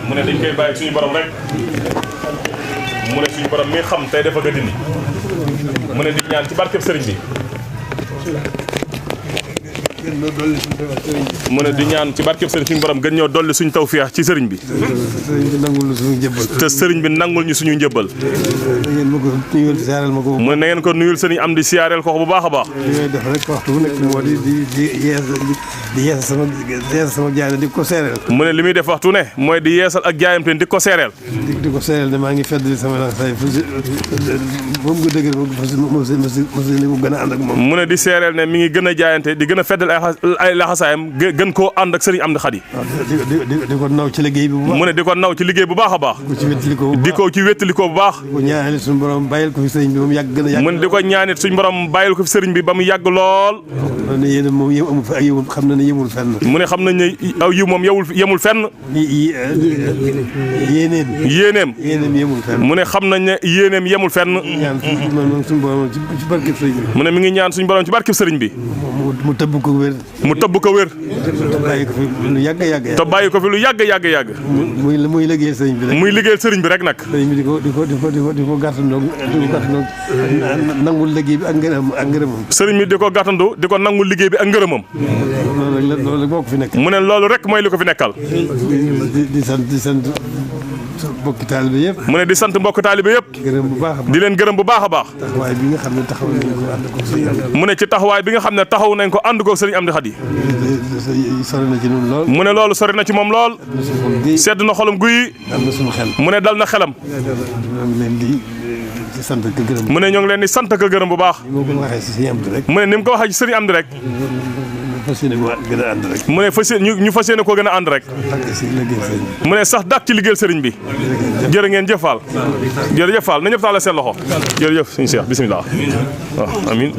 mu ne dañ koy bàyyi suñu borom rek mu ne suñu borom mi xam tey dafa gën dindi mu ne di ñaan ci barkeb sëriñ bi mu ne di ñaan ci barkeb sëriñ suñu borom gën ñoo dolli suñu tawfeex ci sëriñ bi te sëriñ bi nangul ñu suñu njëbbal mu ne na ngeen ko nuyul sëriñ am di siyaareel ko bu baax a baax def rek waxtu bu nekk moo di yeesal sama jaay di ko seereel mu ne li muy def waxtu ne mooy di yeesal ak jaayam te di ko seereel di ko seereel ne maa ngi feddali sama laxasaay moom nga dëgër mu gën a ànd ak moom mu ne di seereel ne mi ngi gën a jaayante di gën a feddal ay laxasaayam gën koo ànd ak sëriñ Amdi Xadi di ko naw ci liggéey bi bu baax mu ne di ko naw ci liggéey bu baax a baax di ko ci wéttalikoo bu baax di ko ñaanal suñu borom bàyyil ko fi sëriñ bi ba mu yàgg gën a yàgg mu ne di ko ñaanit suñu borom bàyyil ko fi sëriñ bi ba mu yàgg lool ne yéen moom yem amul fa ak yëmul xam na ne yemul fenn mu ne xam nañ ne aw yiw moom yemul fenn yéeneem yemul fenn mu ne xam nañ ne yéeneem yemul fenn ñaan suñu borom ci barkeb sëriñ bi mu ne mi ngi ñaan suñu borom ci barkeb sëriñ bi mu tëbb ko wér mu tëbb ko wér te bàyyi ko fi lu yàgg te bàyyi ko fi lu yàgg muy liggéeyal sëriñ bi rek muy liggéeyal sëriñ bi rek nag sëriñ bi di ko gàttandoo nangul liggéey bi ak ngërëmam sëriñ bi di ko gàttandu di ko nangul liggéey bi ak ngërëmam loolu rek moo ko fi nekk mu ne loolu rek mooy li ko fi nekkal di sant mbokki taalibe yëpp mu ne di sant mbokki taalibe yëpp gërëm bu baax di leen gërëm bu baax a baax taxawaay bi nga xam ne taxaw nañ ko ànd ko sëriñ mu ne ci taxawaay bi nga xam ne taxaw nañ ko ànd ko sëriñ Amdi Xadi sori na ci ñun lool mu ne loolu sori na ci moom lool sedd na xolam guy dal na suñu xel mu ne dal na xelam sant ko gërëm mu ne ñoo ngi leen di sant ko gërëm bu baax moo ko waxee ci sëriñ Amdi rek mu ne ni mu ko waxee ci sëriñ Amdi rek fas yéene ko gën a ànd rek mu ne ñu fas yéene koo gën a ànd rek mu ne sax dàq ci liggéeyal sëriñ bi jërë ngeen jëf Fall jërëjëf Fall na ñëpp taal seen loxo jërëjëf suñu Seex bismillah waaw amiin